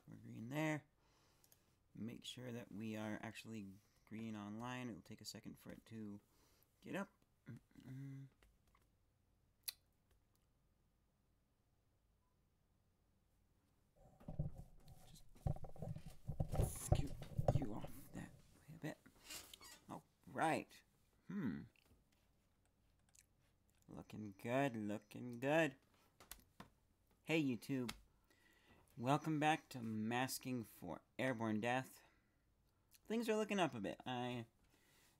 We're green there. Make sure that we are actually green online. It'll take a second for it to get up. Just scoot you off that way a bit. All right. Looking good, looking good. Hey YouTube. Welcome back to Masking for Airborne Death. Things are looking up a bit. I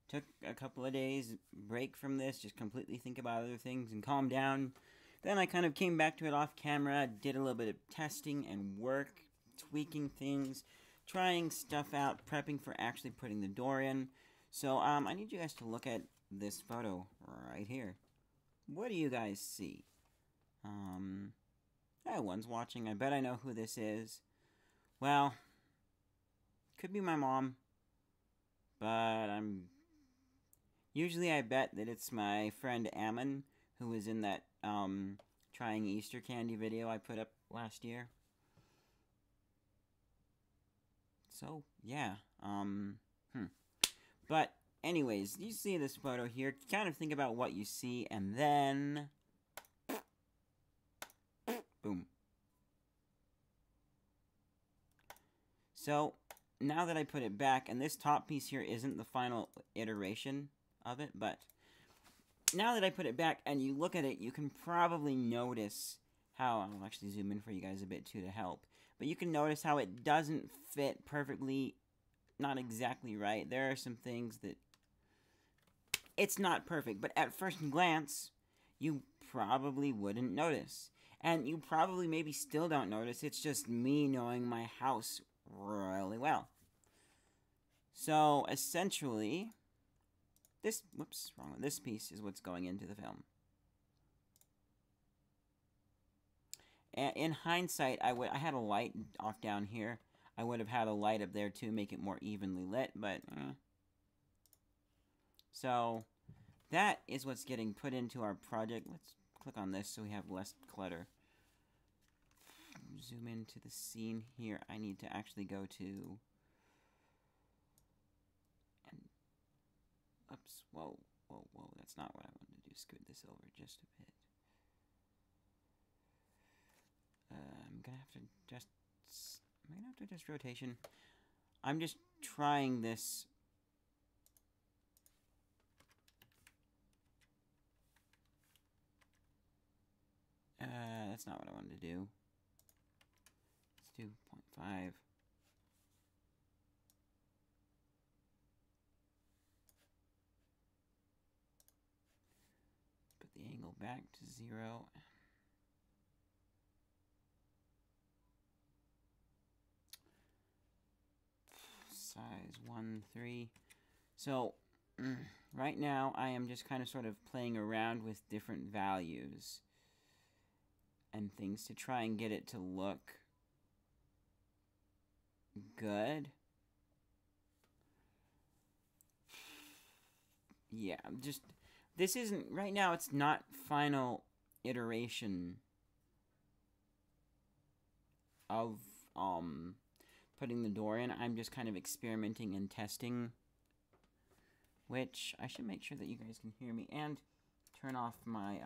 took a couple of days break from this, just completely think about other things and calm down. Then I kind of came back to it off camera, did a little bit of testing and work, tweaking things, trying stuff out, prepping for actually putting the door in. So I need you guys to look at this photo right here. What do you guys see? One's watching. I bet I know who this is. Well, could be my mom, but usually I bet that it's my friend Ammon, who was in that trying Easter candy video I put up last year. So yeah, But anyways, you see this photo here. Kind of think about what you see, and then boom. So now that I put it back, and this top piece here isn't the final iteration of it, but now that I put it back and you look at it, you can probably notice how, I'll actually zoom in for you guys a bit too to help, but you can notice how it doesn't fit perfectly, not exactly right. There are some things that it's not perfect, but at first glance, you probably wouldn't notice. And you probably maybe still don't notice. It's just me knowing my house really well. So, essentially, this piece is what's going into the film. And in hindsight, I had a light off down here. I would have had a light up there too, make it more evenly lit, but So, that is what's getting put into our project. Let's click on this so we have less clutter. Zoom into the scene here. I need to actually go to... Oops, whoa, that's not what I wanted to do. Scoot this over just a bit. I'm gonna have to just rotation. I'm just trying this. That's not what I wanted to do. Let's do 0.5. Put the angle back to 0. Size 1.3. So right now I am just kind of sort of playing around with different values and things to try and get it to look good. Yeah, this isn't, right now it's not final iteration of putting the door in. I'm just kind of experimenting and testing, which I should make sure that you guys can hear me, and turn off my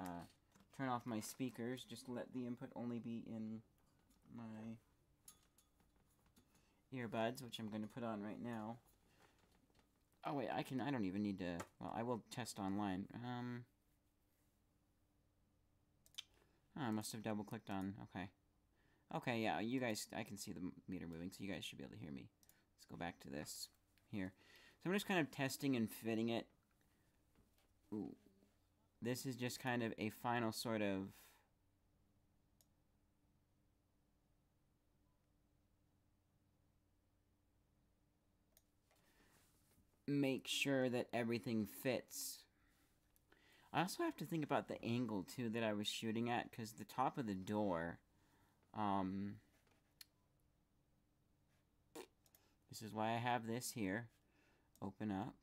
speakers, just let the input only be in my earbuds, which I'm going to put on right now. Oh wait, I don't even need to, well, I will test online. I must have double clicked on, okay. Okay, yeah, you guys, I can see the meter moving, so you guys should be able to hear me. Let's go back to this here. So I'm just kind of testing and fitting it. Ooh. This is just kind of a final sort of make sure that everything fits. I also have to think about the angle too that I was shooting at, because the top of the door, this is why I have this here. Open up.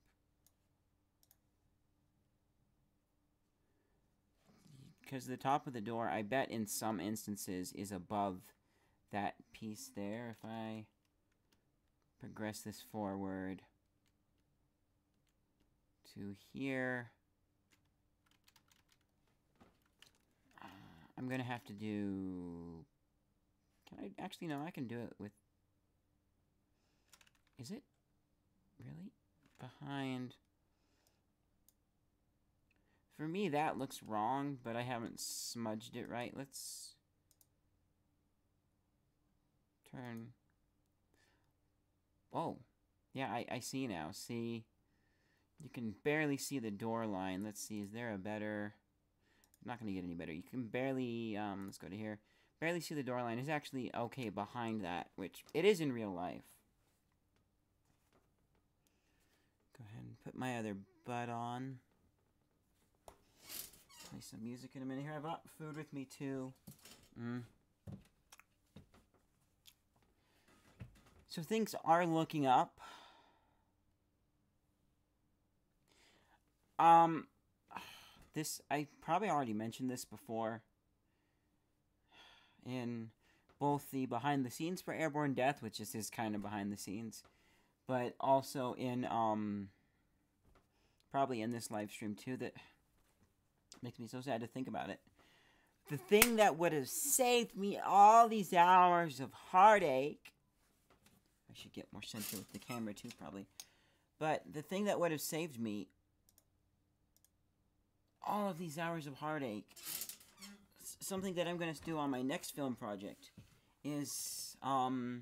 Because the top of the door, I bet in some instances, is above that piece there. If I progress this forward to here, I'm gonna have to do... Can I... Actually, no, I can do it with... Is it really behind? For me, that looks wrong, but I haven't smudged it right. Let's turn. Oh, yeah, I see now. See, you can barely see the door line. Let's see, is there a better... I'm not going to get any better. You can barely, let's go to here. Barely see the door line. It's actually okay behind that, which it is in real life. Go ahead and put my other butt on. Play some music in a minute here. I brought food with me too. So things are looking up. This, I probably already mentioned this before. In both the behind the scenes for Airborne Death, which is kind of behind the scenes, but also in, probably in this live stream too, that makes me so sad to think about it. The thing that would have saved me all these hours of heartache... I should get more center with the camera too, probably. But the thing that would have saved me all of these hours of heartache, something that I'm going to do on my next film project, is, and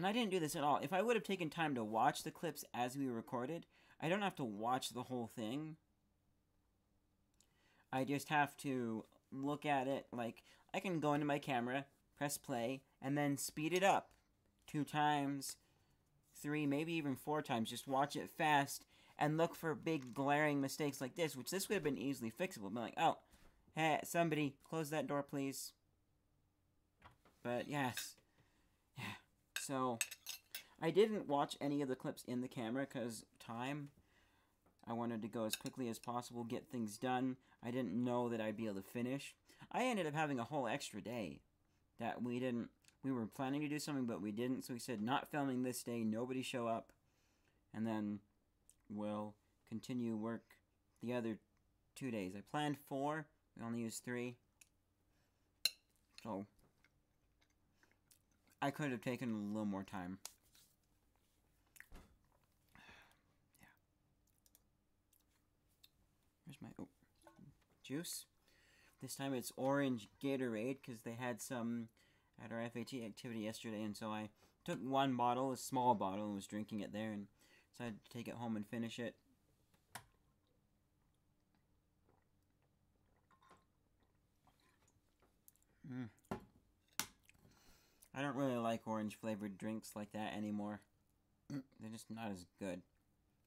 I didn't do this at all. If I would have taken time to watch the clips as we recorded, I don't have to watch the whole thing. I just have to look at it, like, I can go into my camera, press play, and then speed it up 2 times, 3, maybe even 4 times. Just watch it fast and look for big glaring mistakes like this, which this would have been easily fixable. Be like, oh, hey, somebody, close that door, please. But, yes. Yeah. So, I didn't watch any of the clips in the camera because time. I wanted to go as quickly as possible, get things done. I didn't know that I'd be able to finish. I ended up having a whole extra day that we didn't... We were planning to do something, but we didn't. So we said, not filming this day, nobody show up. And then we'll continue work the other 2 days. I planned 4. We only used 3. So I could have taken a little more time. Yeah. Here's my juice. This time it's orange Gatorade because they had some at our FHE activity yesterday, and so I took 1 bottle, a small bottle, and was drinking it there, and decided to take it home and finish it. I don't really like orange-flavored drinks like that anymore. They're just not as good,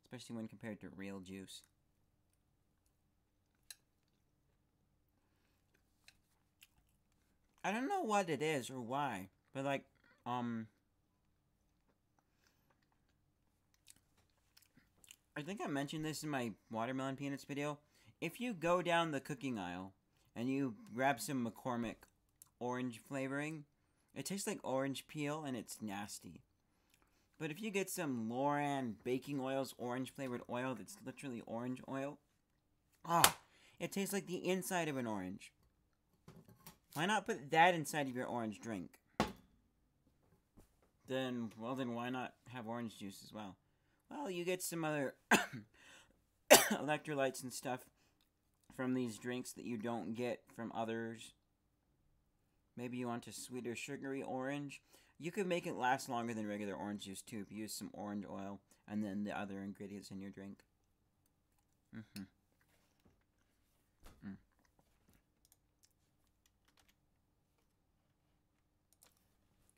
especially when compared to real juice. I don't know what it is or why, but like, I think I mentioned this in my watermelon peanuts video. If you go down the cooking aisle and you grab some McCormick orange flavoring, it tastes like orange peel and it's nasty. But if you get some Loran Baking Oil's orange flavored oil that's literally orange oil, it tastes like the inside of an orange. Why not put that inside of your orange drink? Then why not have orange juice as well? Well, you get some other electrolytes and stuff from these drinks that you don't get from others. Maybe you want a sweeter, sugary orange. You could make it last longer than regular orange juice, too, if you use some orange oil and then the other ingredients in your drink.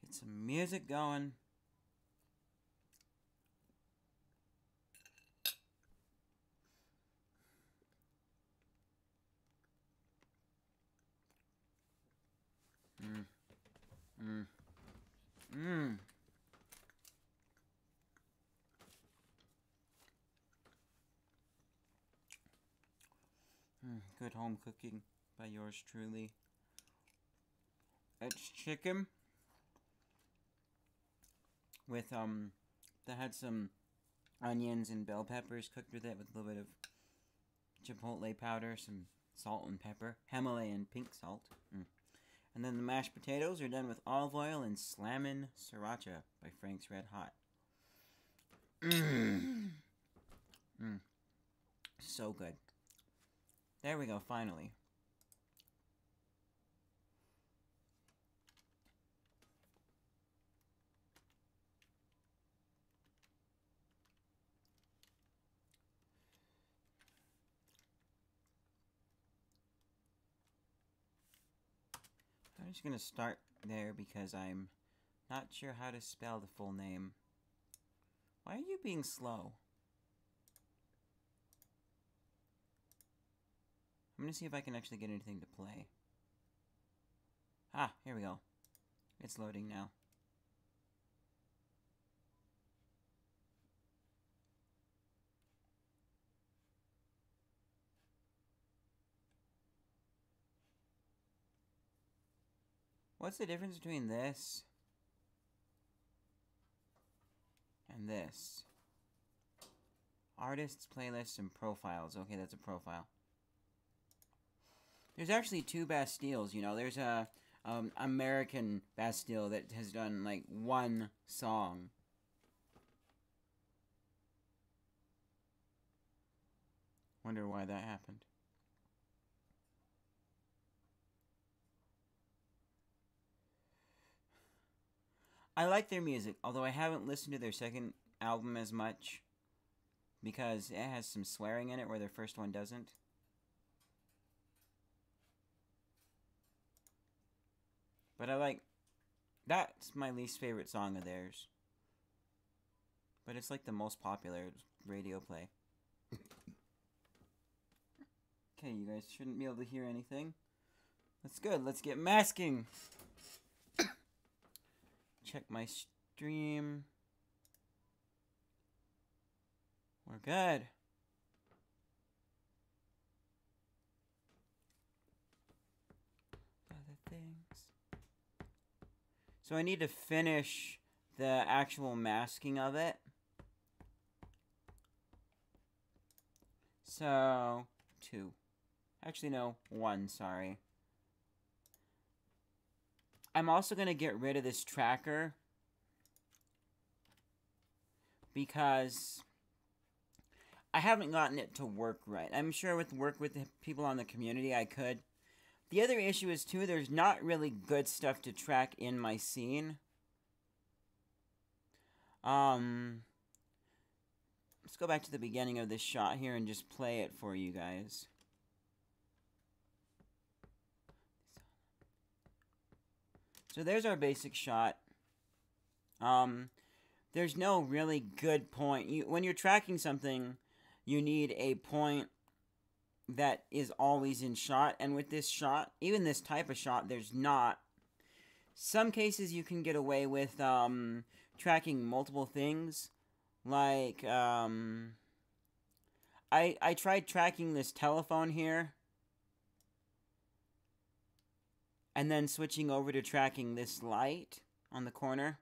Get some music going. Good home cooking by yours truly. It's chicken. with that had some onions and bell peppers cooked with it with a little bit of chipotle powder, some salt and pepper, Himalayan pink salt. And then the mashed potatoes are done with olive oil and Slammin' Sriracha by Frank's Red Hot. So good. There we go, finally. I'm just going to start there because I'm not sure how to spell the full name. Why are you being slow? I'm going to see if I can actually get anything to play. Ah, here we go. It's loading now. What's the difference between this and this? Artists, playlists, and profiles. Okay, that's a profile. There's actually two Bastilles, you know. There's a American Bastille that has done, like, one song. Wonder why that happened. I like their music, although I haven't listened to their second album as much because it has some swearing in it where their first one doesn't. But I like... That's my least favorite song of theirs. But it's like the most popular radio play. Okay, you guys shouldn't be able to hear anything. That's good. Let's get masking. Check my stream. We're good. Other things. So I need to finish the actual masking of it. So, 2. Actually, no, 1, sorry. I'm also going to get rid of this tracker because I haven't gotten it to work right. I'm sure with work with the people on the community I could. The other issue is, too, there's not really good stuff to track in my scene. Let's go back to the beginning of this shot here and just play it for you guys. So there's our basic shot. There's no really good point. When you're tracking something, you need a point that is always in shot. And with this shot, even this type of shot, there's not. Some cases you can get away with tracking multiple things. Like, I tried tracking this telephone here. And then switching over to tracking this light on the corner.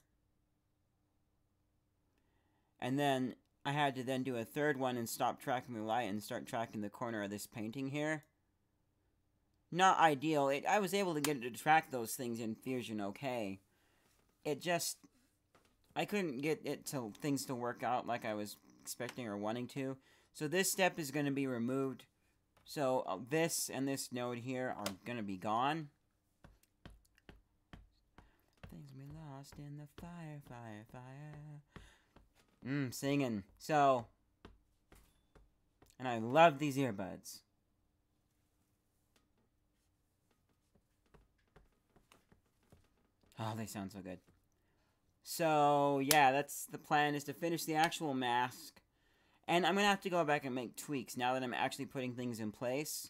And then I had to then do a third one and stop tracking the light and start tracking the corner of this painting here. Not ideal. I was able to get it to track those things in Fusion okay. It just... I couldn't get it to things to work out like I was expecting or wanting to. So this step is going to be removed. So this and this node here are going to be gone. Things we lost in the fire, fire, fire. Singing. So, and I love these earbuds. Oh, they sound so good. So, yeah, that's the plan, is to finish the actual mask. And I'm going to have to go back and make tweaks now that I'm actually putting things in place.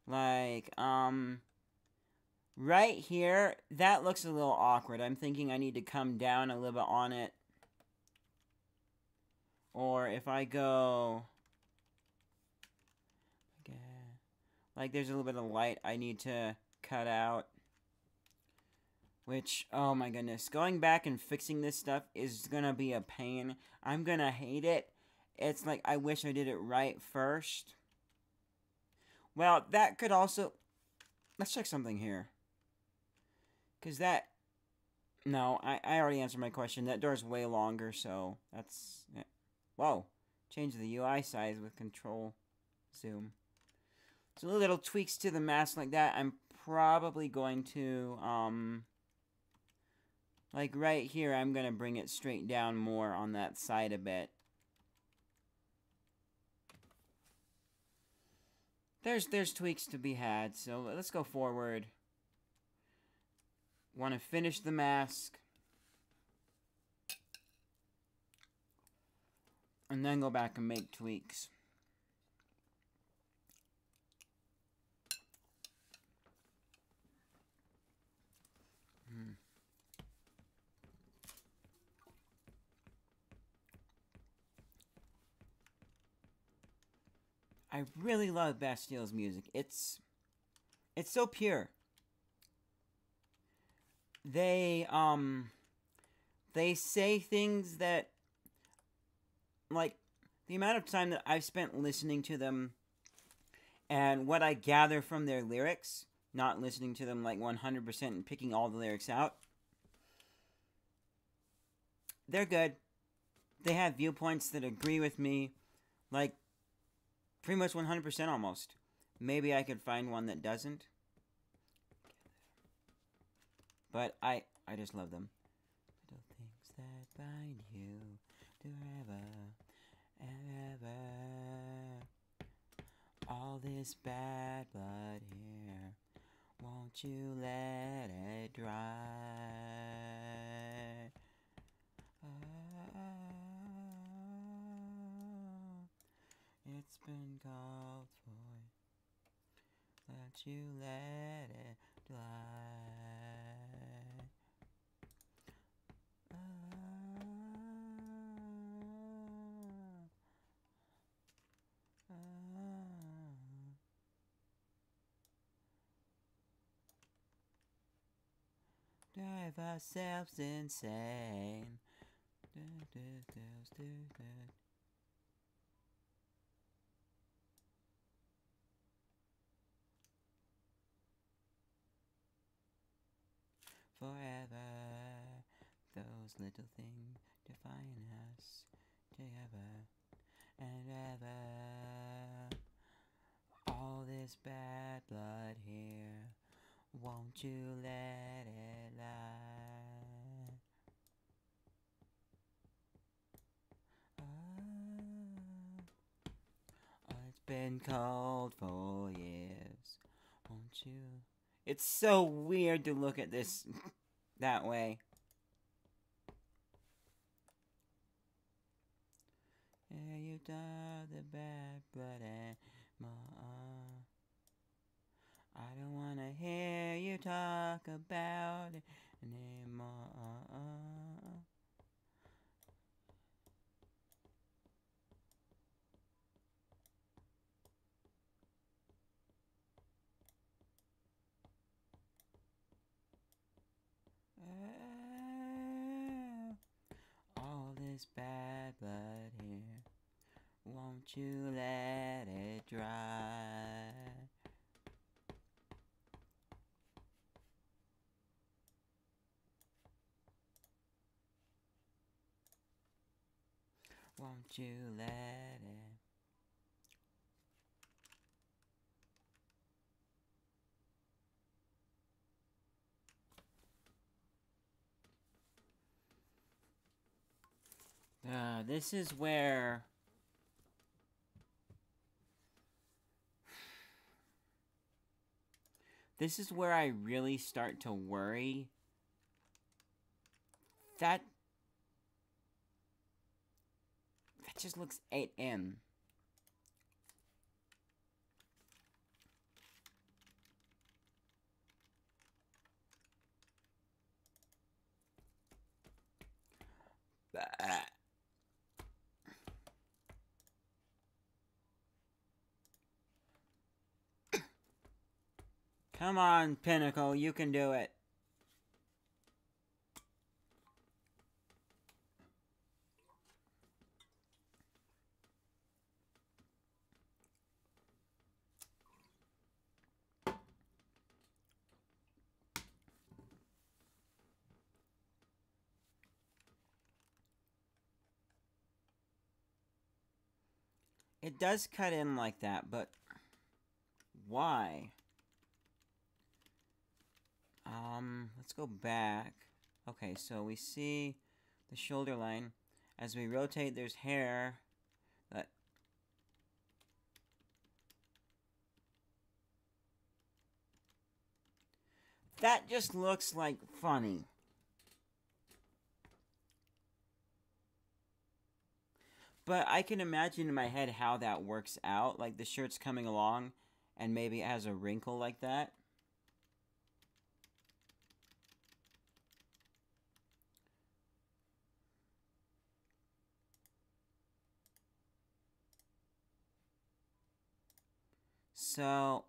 Like, right here, that looks a little awkward. I'm thinking I need to come down a little bit on it. Or if I go... like, there's a little bit of light I need to cut out. Which, oh my goodness, going back and fixing this stuff is gonna be a pain. I'm gonna hate it. It's like, I wish I did it right first. Well, that could also... Let's check something here. Because that... No, I already answered my question. That door's way longer, so that's... Whoa. Change the UI size with control zoom. So little tweaks to the mask like that. I'm probably going to, like right here, I'm going to bring it straight down more on that side a bit. There's tweaks to be had, so let's go forward. Want to finish the mask. And then go back and make tweaks. I really love Bastille's music. It's so pure. They say things that, like, the amount of time that I've spent listening to them and what I gather from their lyrics, not listening to them like 100% and picking all the lyrics out, they're good. They have viewpoints that agree with me, like, pretty much 100% almost. Maybe I could find one that doesn't. But I just love them. Little things that bind you forever, ever. All this bad blood here, won't you let it dry? It's been called for, let you let it dry. Drive ourselves insane. Forever, those little things define us together and ever. All this bad blood here, won't you let it lie? Oh, it's been cold for years, won't you? It's so weird to look at this that way. Yeah, you done the bad blood anymore. I don't wanna hear you talk about it anymore. All this bad blood here, won't you let it dry? Won't you let it? This is where I really start to worry that just looks 8M. Come on, Pinnacle, you can do it. It does cut in like that, but why? Let's go back. Okay, so we see the shoulder line. As we rotate, there's hair that... That just looks like funny. But I can imagine in my head how that works out. Like the shirt's coming along and maybe it has a wrinkle like that. So,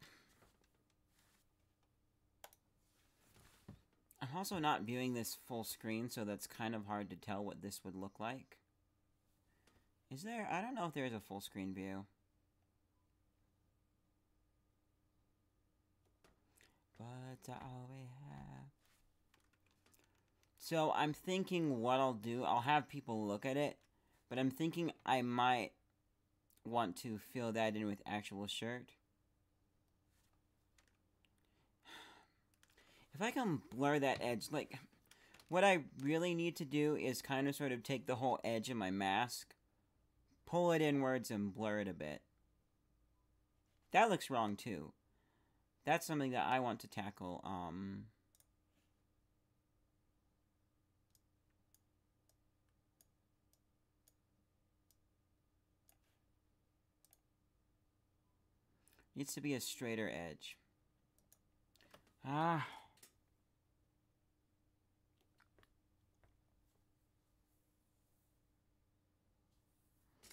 I'm also not viewing this full screen, so that's kind of hard to tell what this would look like. Is there? I don't know if there is a full screen view. But all we have. So I'm thinking what I'll do, I'll have people look at it, but I'm thinking I might want to fill that in with actual shirt. If I can blur that edge, like, what I really need to do is kind of sort of take the whole edge of my mask, pull it inwards, and blur it a bit. That looks wrong, too. That's something that I want to tackle. Needs to be a straighter edge. Ah.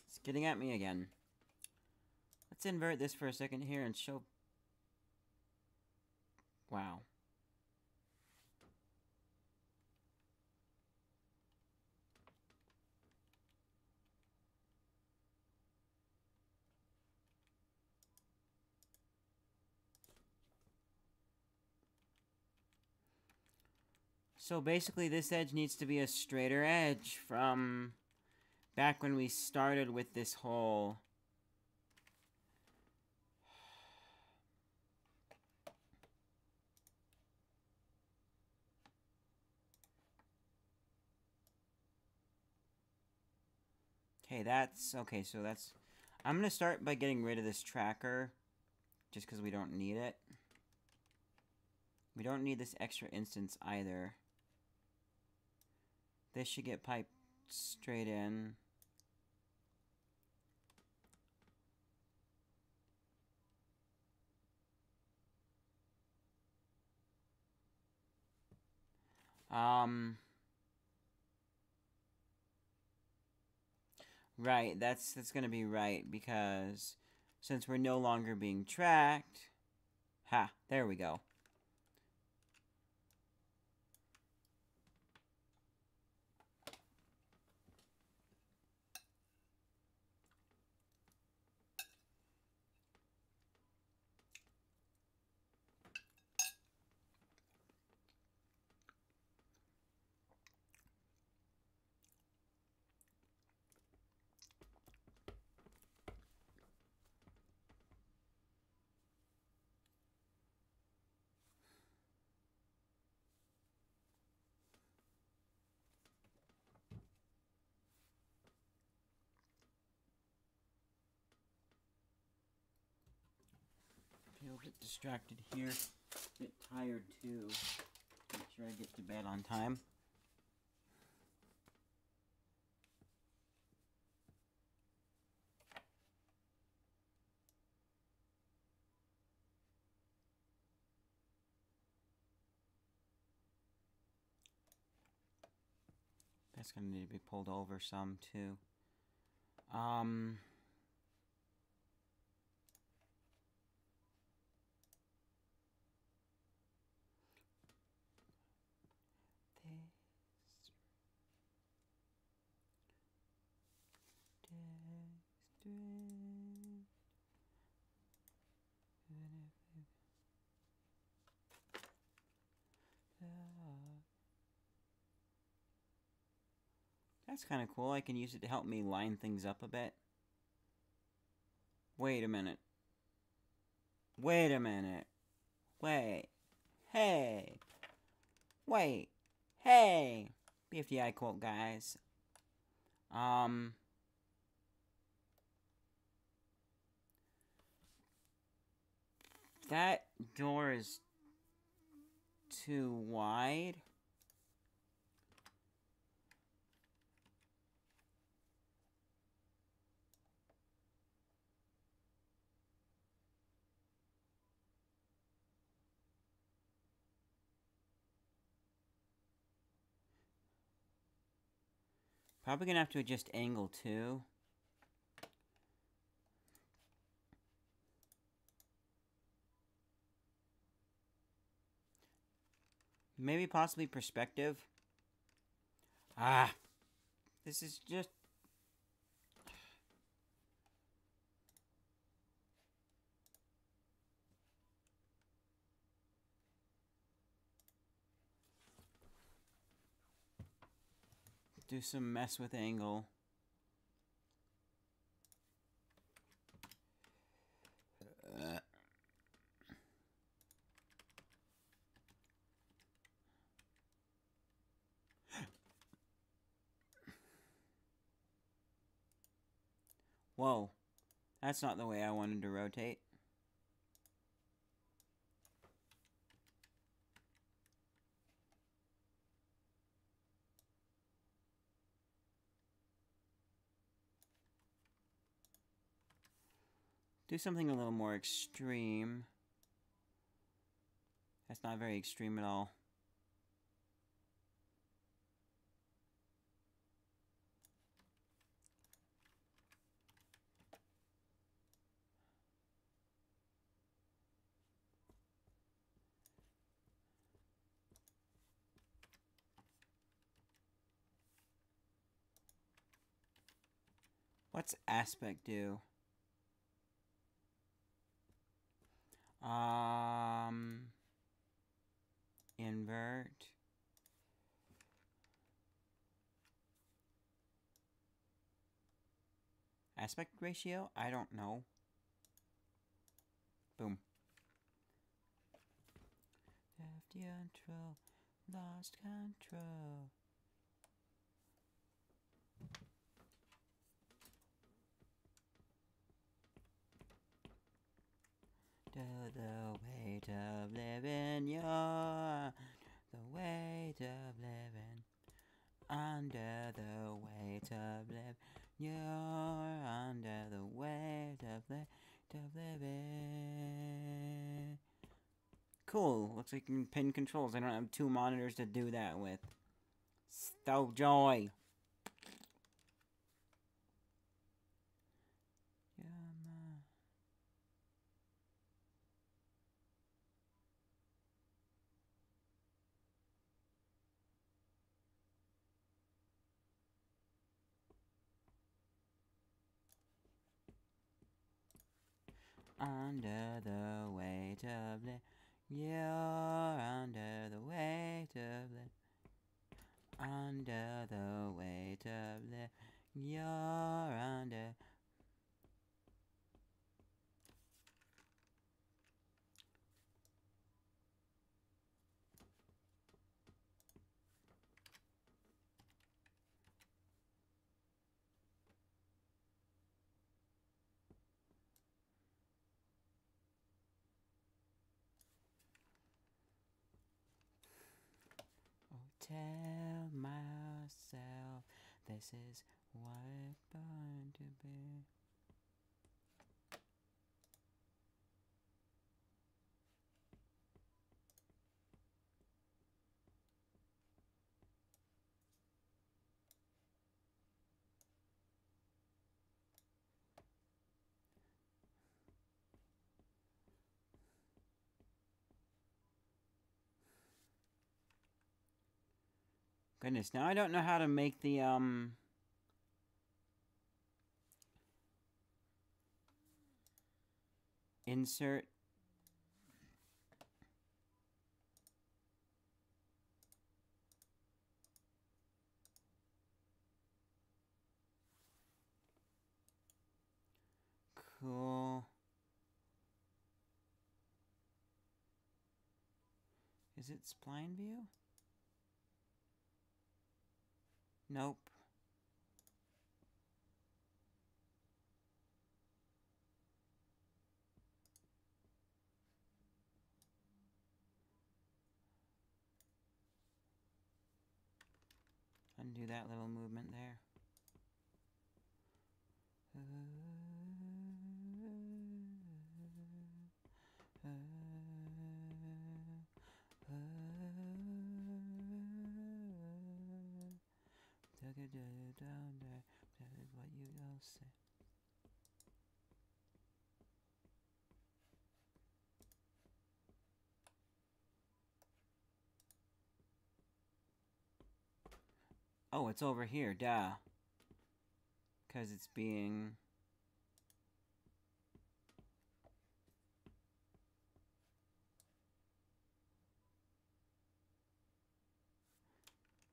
It's getting at me again. Let's invert this for a second here and show... Wow. So basically this edge needs to be a straighter edge from back when we started with this whole... Okay, okay, so that's... I'm going to start by getting rid of this tracker, just because we don't need it. We don't need this extra instance either. This should get piped straight in. Right, that's gonna be right, because since we're no longer being tracked... Ha, there we go. I'll get distracted here. Get tired too. Make sure I get to bed on time. That's gonna need to be pulled over some too. That's kind of cool. I can use it to help me line things up a bit. Wait a minute. Wait a minute. Wait. Hey. Wait. Hey. BFDI quote, guys. That door is too wide. Probably gonna have to adjust angle too. Maybe possibly perspective. Ah. This is just... do some mess with angle. Whoa. That's not the way I wanted to rotate. Do something a little more extreme. That's not very extreme at all. What's aspect do? Invert. Aspect ratio? I don't know. Boom. Left control. Lost control. To the weight of living, you're the weight of living. Under the weight of living, you're under the weight of living. Cool. Looks like you can pin controls. I don't have two monitors to do that with. So joy. Under the weight of you're under the weight of under the weight of you're under. Tell myself this is what it's born to be. Goodness, now I don't know how to make the, insert. Cool. Is it spline view? Nope. Undo that little movement there. That is what you all say. Oh, it's over here, duh. Because it's being...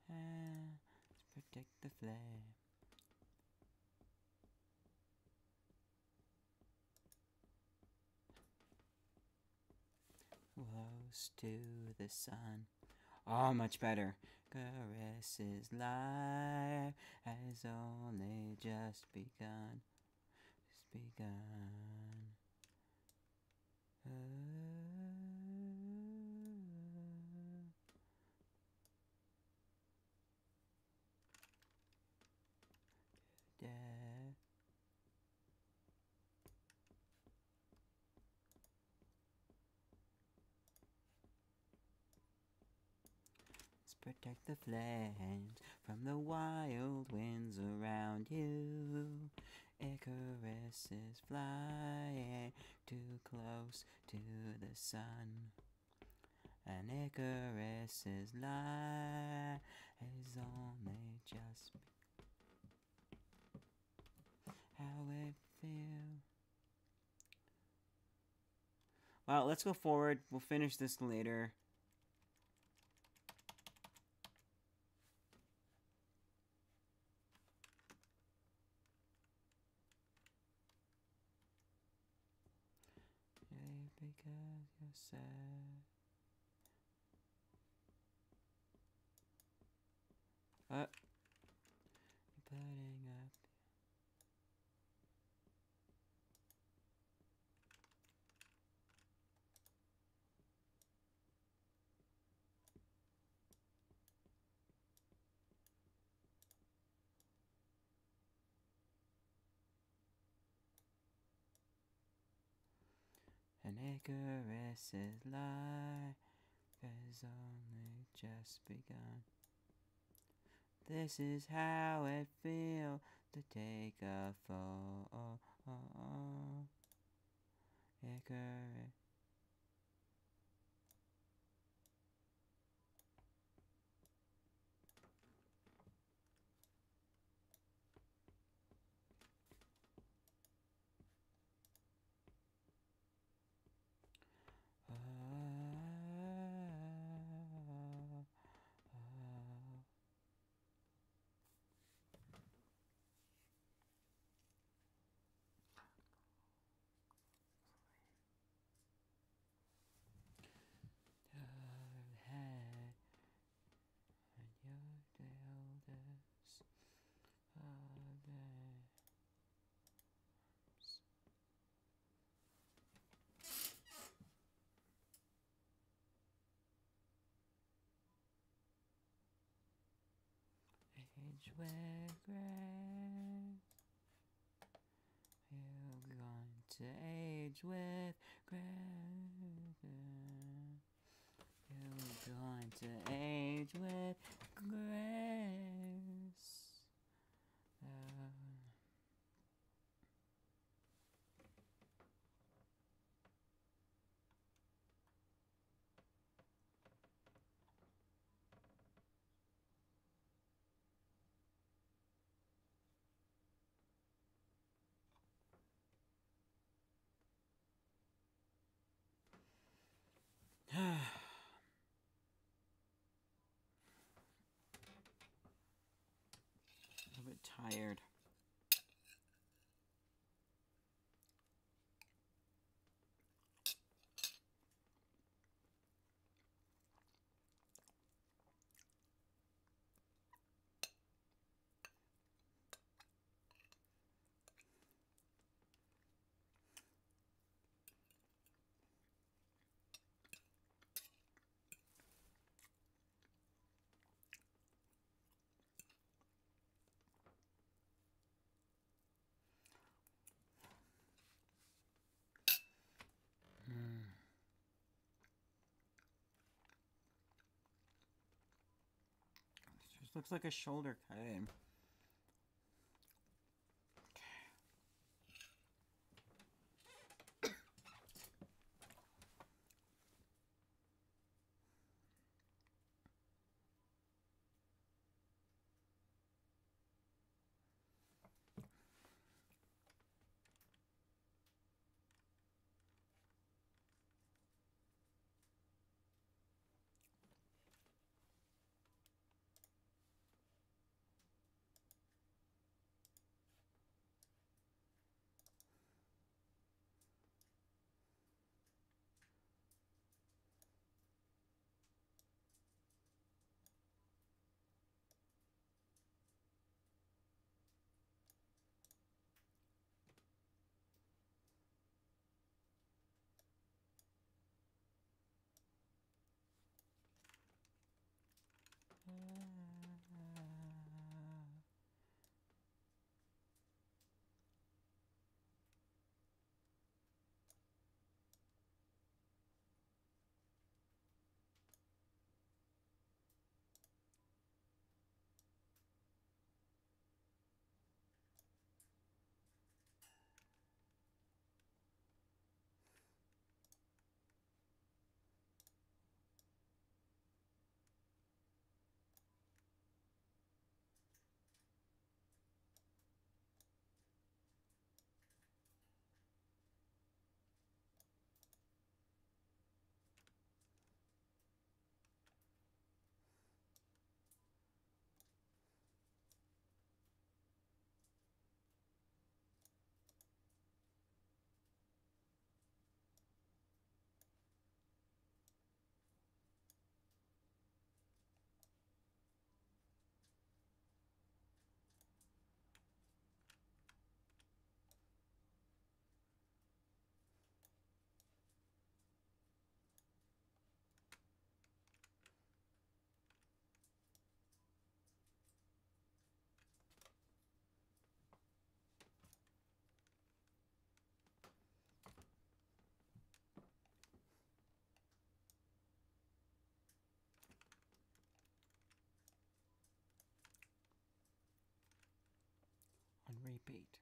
let's protect the flag. Close to the sun. Oh, much better. Caresses life has only just begun. Just begun. Protect the flames from the wild winds around you. Icarus is flying too close to the sun. And Icarus's life is only just how it feels. Well, let's go forward. We'll finish this later. Because you're sad. You're putting up. And Icarus's life has only just begun. This is how it feels to take a fall. Icarus. Age with grace. You're going to age with grace. You're going to age with grace. A bit tired. This looks like a shoulder cutting. On repeat.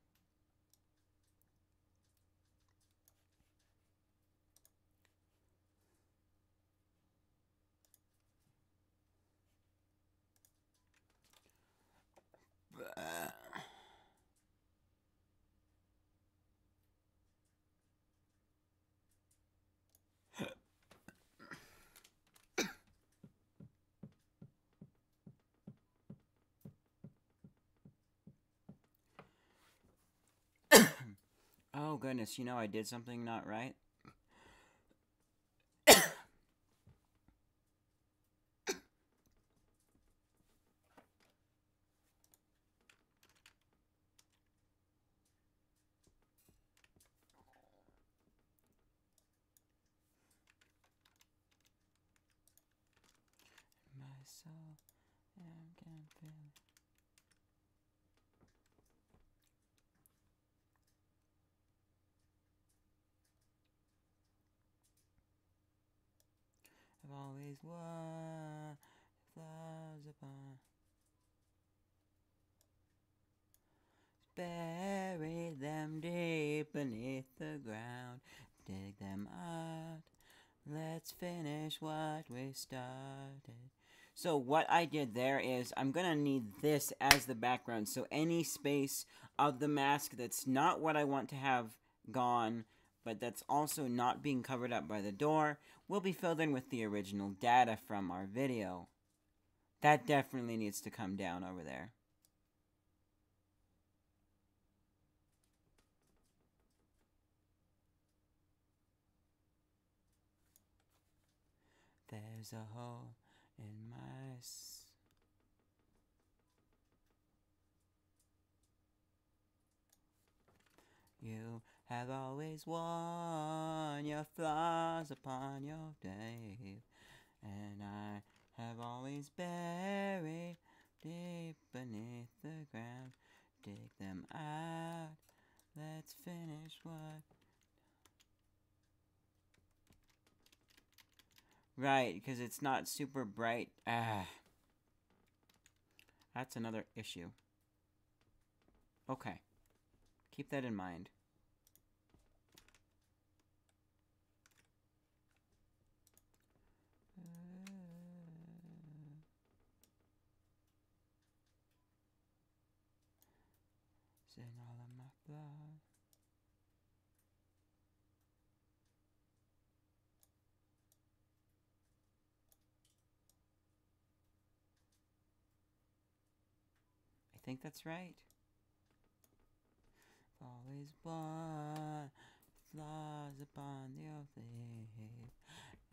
Oh goodness, you know I did something not right. My soul, I can feel it. I've always worn flowers upon. Bury them deep beneath the ground. Dig them out. Let's finish what we started. So what I did there is I'm going to need this as the background. So any space of the mask that's not what I want to have gone, but that's also not being covered up by the door, will be filled in with the original data from our video. That definitely needs to come down over there. There's a hole in my You have always worn your flaws upon your grave, and I have always buried deep beneath the ground. Dig them out. Let's finish what... Right, because it's not super bright. That's another issue. Okay. Keep that in mind. Sing all of my blood. I think that's right. Always born flaws upon the earth,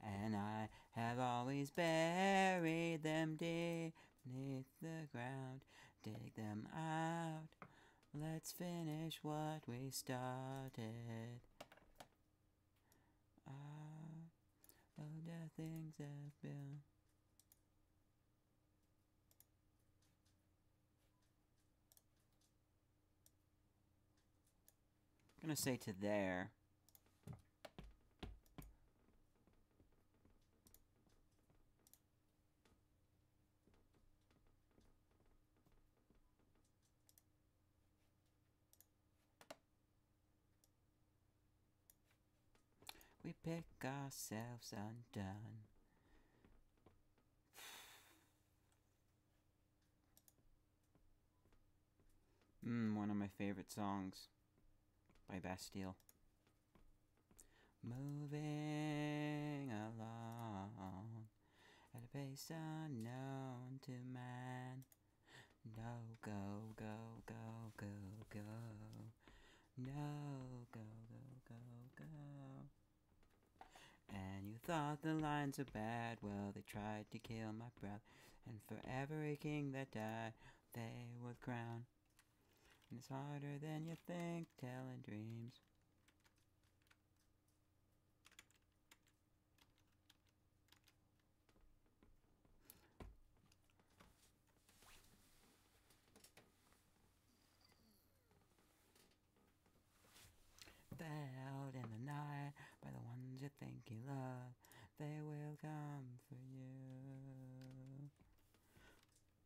and I have always buried them deep beneath the ground. Dig them out. Let's finish what we started. Oh, the things have been. I'm gonna say to there. We pick ourselves undone. One of my favorite songs by Bastille. Moving along at a pace unknown to man. No, go, go, go, go, go. No, go, go, go, go. And you thought the lines are bad, well, they tried to kill my brother. And for every king that died, they would crown. And it's harder than you think, telling dreams. Out in the night by the ones you think you love, they will come for you.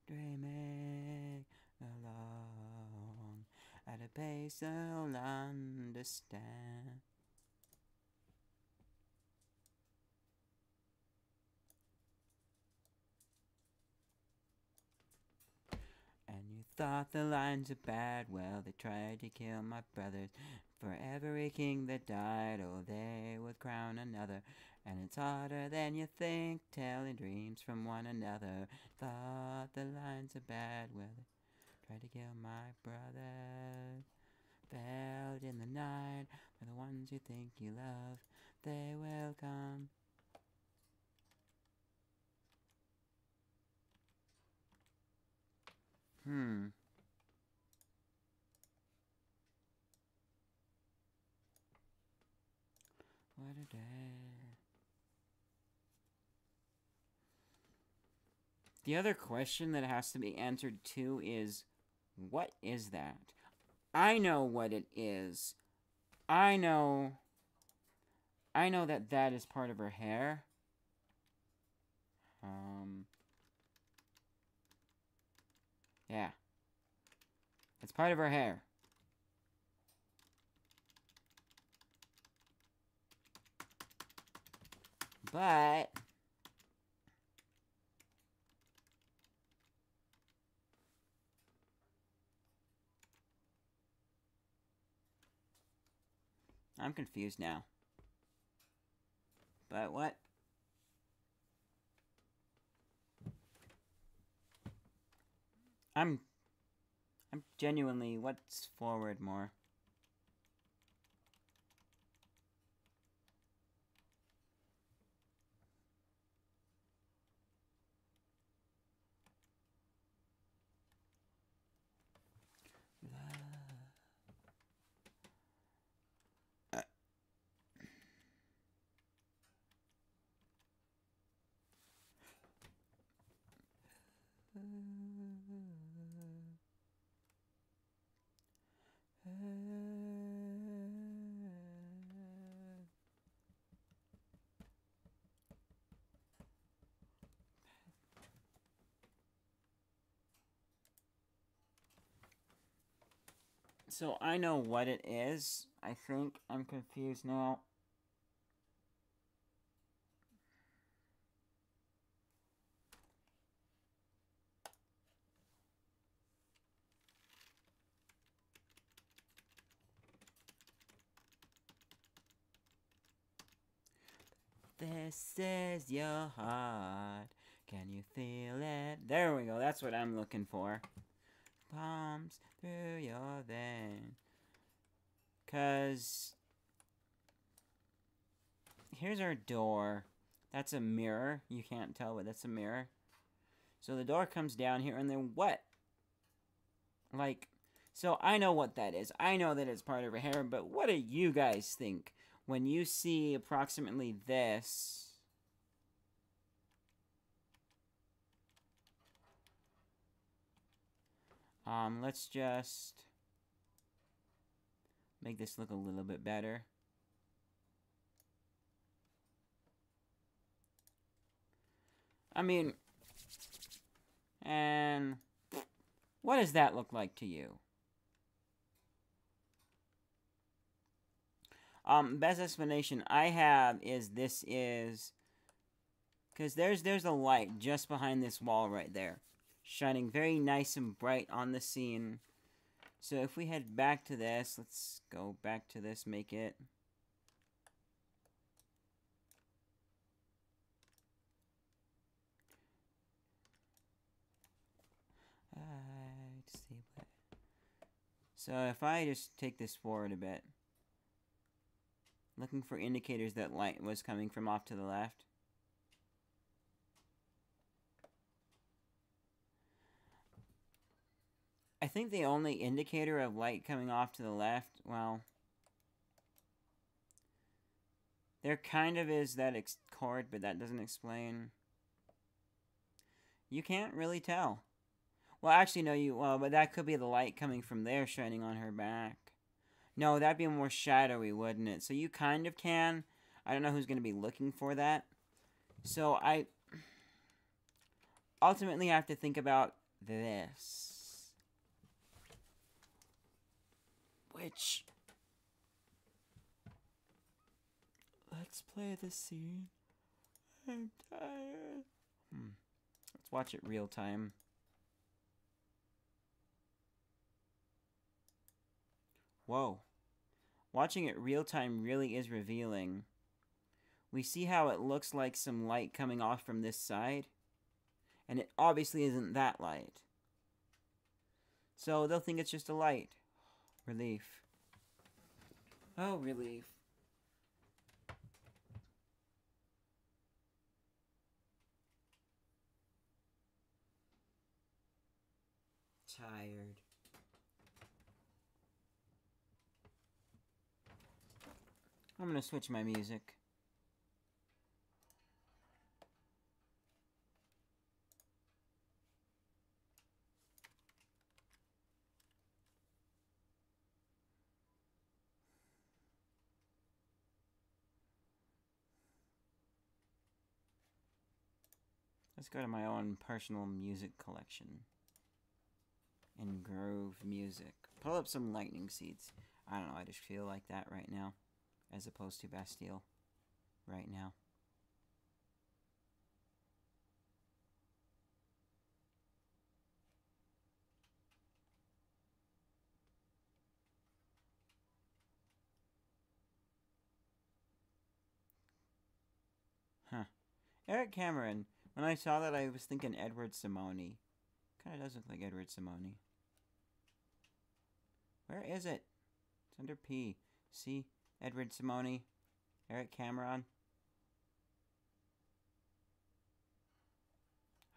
Dreaming along at a pace they'll understand. And you thought the lines are bad, well, they tried to kill my brothers. For every king that died, oh, they would crown another. And it's harder than you think, telling dreams from one another. Thought the lines are bad, well, they tried to kill my brothers. Felled in the night by the ones you think you love, they will come. What a day. The other question that has to be answered too is, what is that? I know what it is. I know that that is part of her hair. Yeah. It's part of her hair. But I'm confused now. But what? I'm genuinely, what's forward more? So I know what it is. I think I'm confused now. This is your heart. Can you feel it? There we go. That's what I'm looking for. Pumps through your vein. 'Cause here's our door. That's a mirror. You can't tell, but that's a mirror. So the door comes down here, and then what? Like, so I know what that is. I know that it's part of her hair, but what do you guys think when you see approximately this? Let's just make this look a little bit better. I mean, and what does that look like to you? Best explanation I have is this is because there's a light just behind this wall right there, shining very nice and bright on the scene. So if we head back to this, let's go back to this, make it. So if I just take this forward a bit, looking for indicators that light was coming from off to the left. I think the only indicator of light coming off to the left, well, there kind of is that cord, but that doesn't explain. You can't really tell. Well, actually, no, well, but that could be the light coming from there shining on her back. No, that'd be more shadowy, wouldn't it? So you kind of can. I don't know who's going to be looking for that. So I ultimately have to think about this. Which... let's play the scene. I'm tired. Let's watch it real time. Whoa. Watching it real time really is revealing. We see how it looks like some light coming off from this side. And it obviously isn't that light. So they'll think it's just a light. Relief. Oh, relief. Tired. I'm gonna switch my music. Let's go to my own personal music collection. And Grove Music. Pull up some lightning seeds. I don't know, I just feel like that right now. As opposed to Bastille. Right now. Huh. Eric Cameron. When I saw that, I was thinking Edward Simone. Kind of does look like Edward Simone. Where is it? It's under P. See? Edward Simone. Eric Cameron.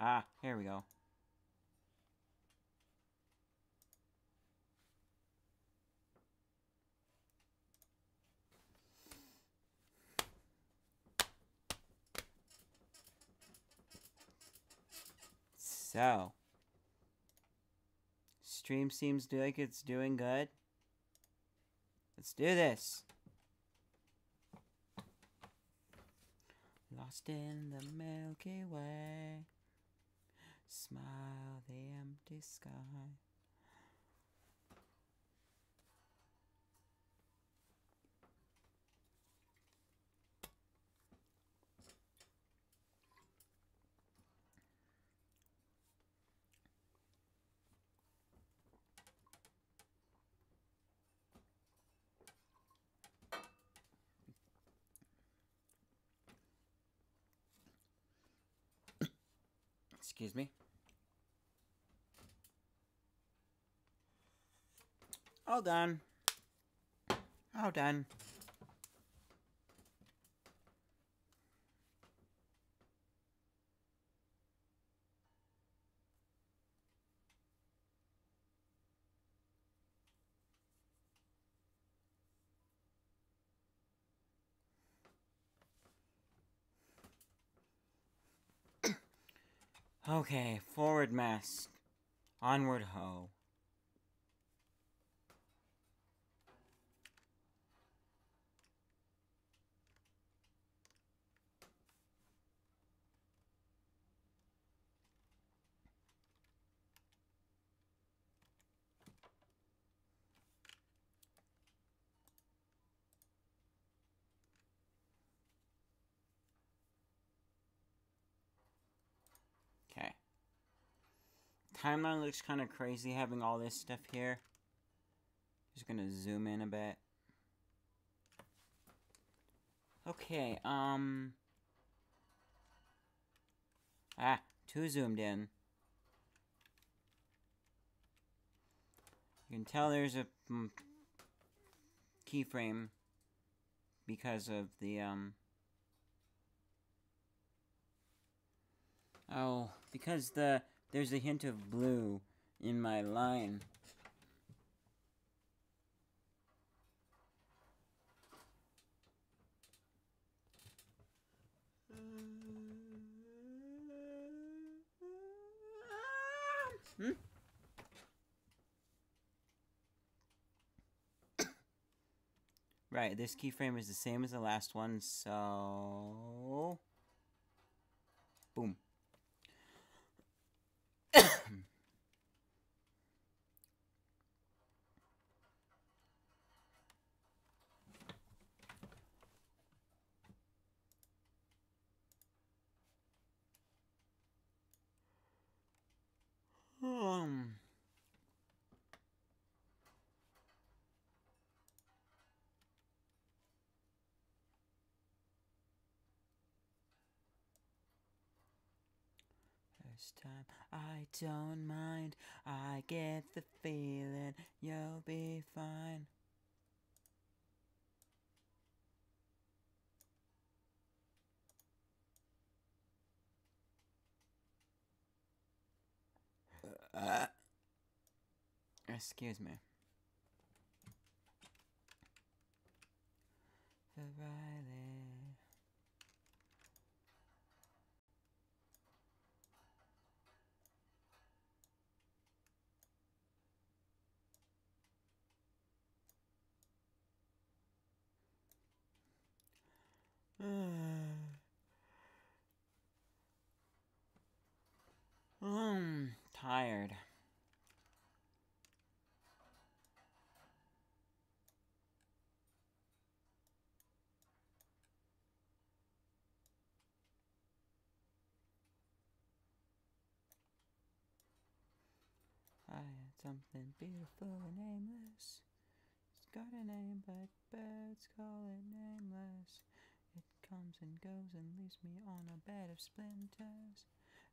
Ah, here we go. So, stream seems like it's doing good. Let's do this. Lost in the Milky Way. Smile the empty sky. Excuse me. All done. All done. Okay, forward mask. Onward ho. Okay. Timeline looks kind of crazy having all this stuff here. Just gonna zoom in a bit. Okay, too zoomed in. You can tell there's a keyframe because of the, oh, because there's a hint of blue in my line. Right, this keyframe is the same as the last one, so... boom. This time I don't mind. I get the feeling you'll be fine. Excuse me. The Riley. Tired. I had something beautiful and nameless. It's got a name, but birds call it nameless. It comes and goes and leaves me on a bed of splinters.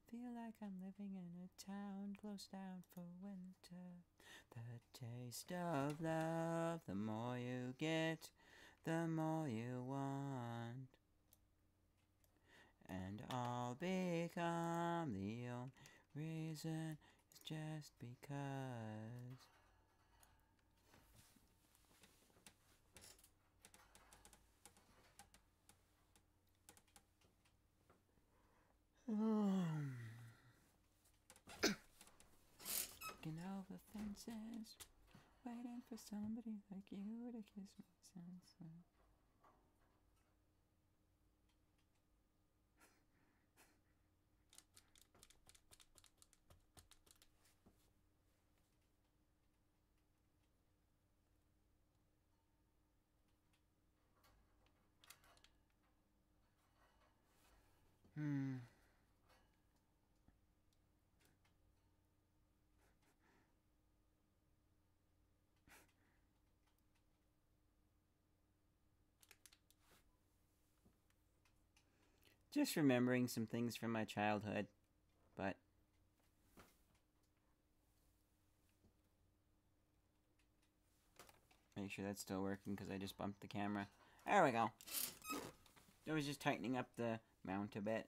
Feel like I'm living in a town closed down for winter. The taste of love, the more you get, the more you want. And I'll become the only reason is just because. Looking over fences, waiting for somebody like you to kiss my senses. Just remembering some things from my childhood, but make sure that's still working because I just bumped the camera. There we go. I was just tightening up the mount a bit.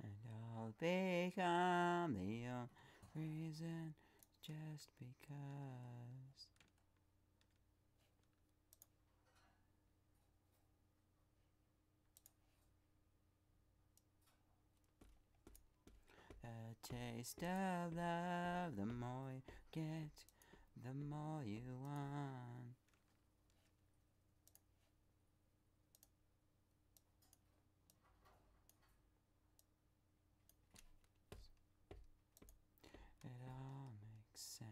And I'll become the only reason just because. A taste of love, the more you get, the more you want. It all makes sense.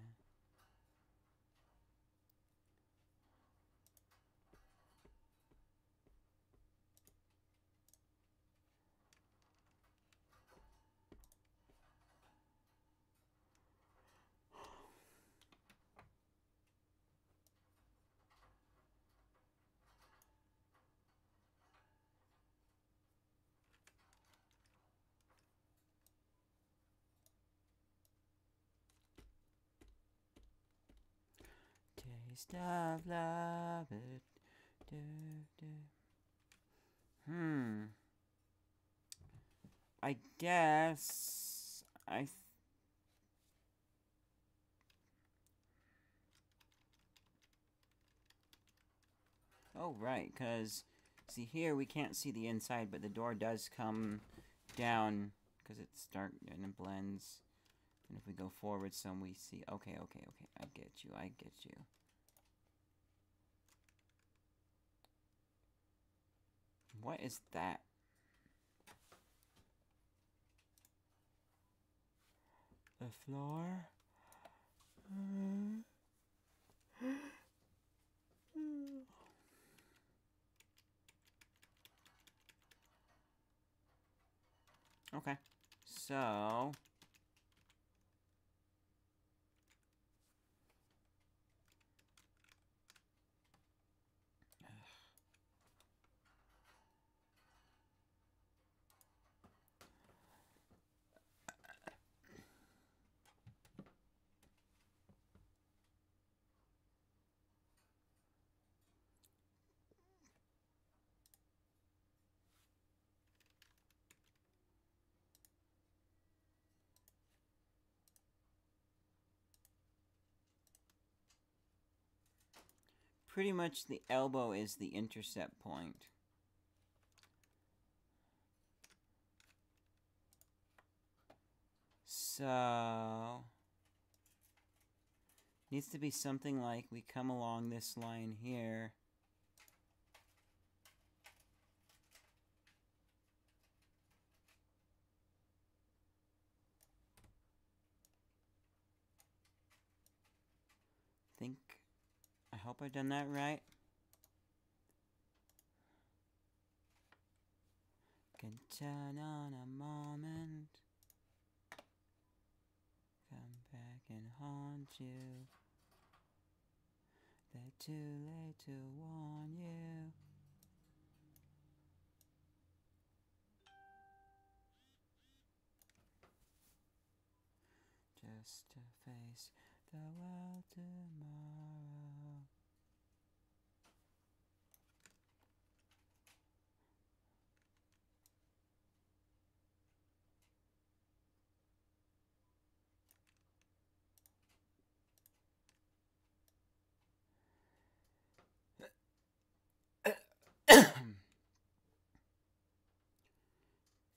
Taste of love. I guess oh, right, because see here we can't see the inside, but the door does come down because it's dark and it blends. And if we go forward some, we see. Okay. I get you. What is that? The floor? Okay. So pretty much the elbow is the intercept point. So needs to be something like we come along this line here. I hope I've done that right. Can turn on a moment, come back and haunt you. They're too late to warn you. Just to face the world tomorrow.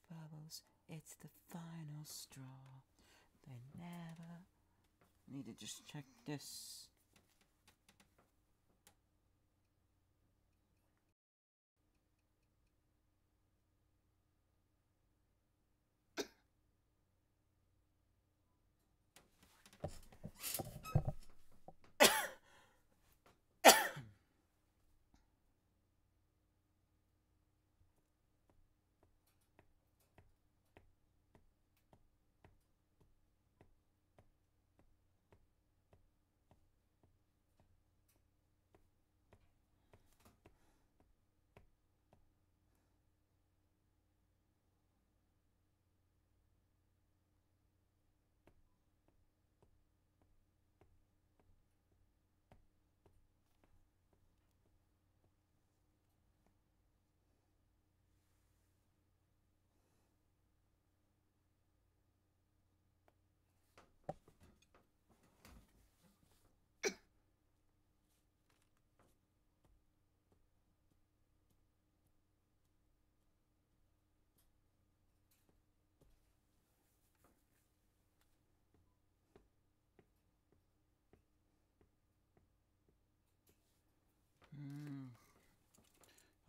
Bubbles, it's the final straw. They never need to just check this.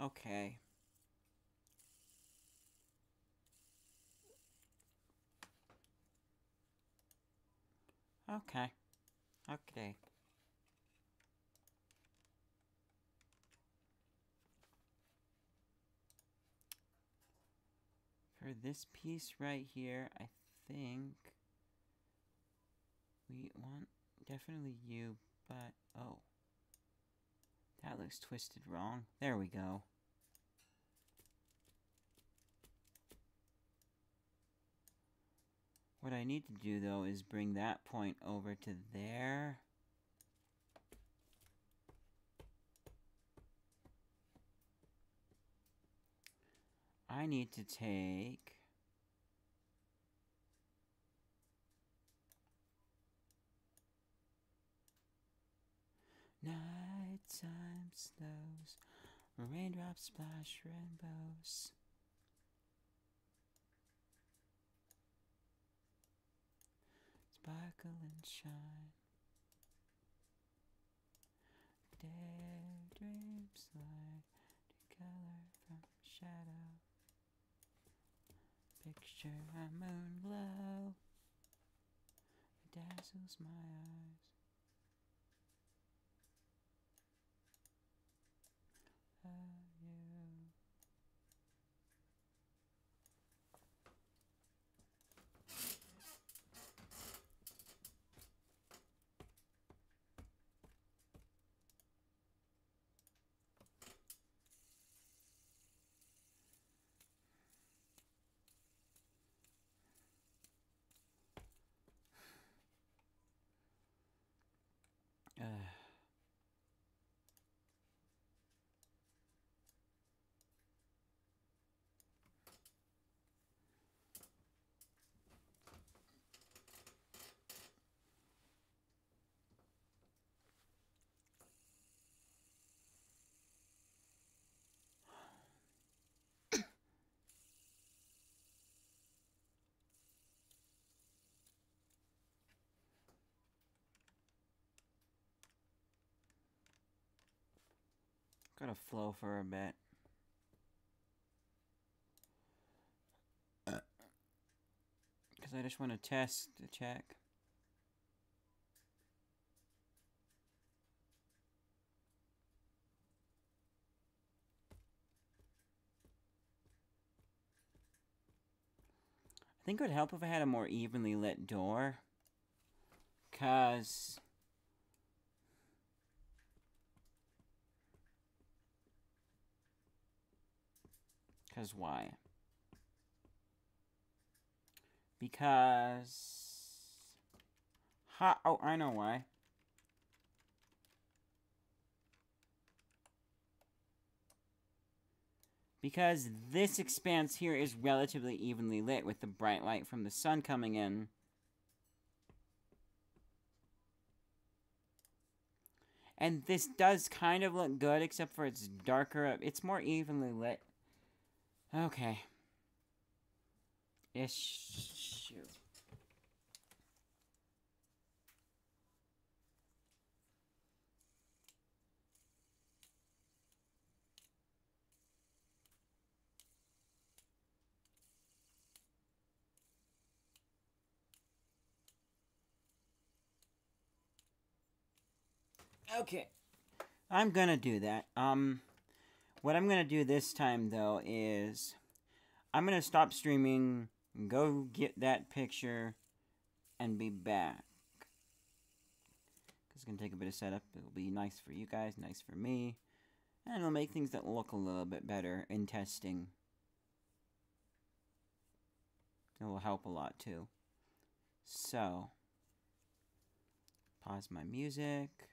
Okay. Okay. Okay. For this piece right here, I think we want definitely you, but oh. That looks twisted wrong. There we go. What I need to do, though, is bring that point over to there. I need to take... Nighttime slows, raindrops splash rainbows. Sparkle and shine. Daydreams light to color from shadow. Picture a moon glow. It dazzles my eyes. Gotta flow for a bit. Because I just want to test to check. I think it would help if I had a more evenly lit door. Because why? Because... oh, I know why. Because this expanse here is relatively evenly lit with the bright light from the sun coming in. And this does kind of look good, except for it's darker. It's more evenly lit. Okay. Issue. Okay. I'm gonna do that. What I'm gonna do this time, though, is... I'm gonna stop streaming, go get that picture, and be back. It's gonna take a bit of setup. It'll be nice for you guys, nice for me. And it'll make things that look a little bit better in testing. It will help a lot, too. So... pause my music.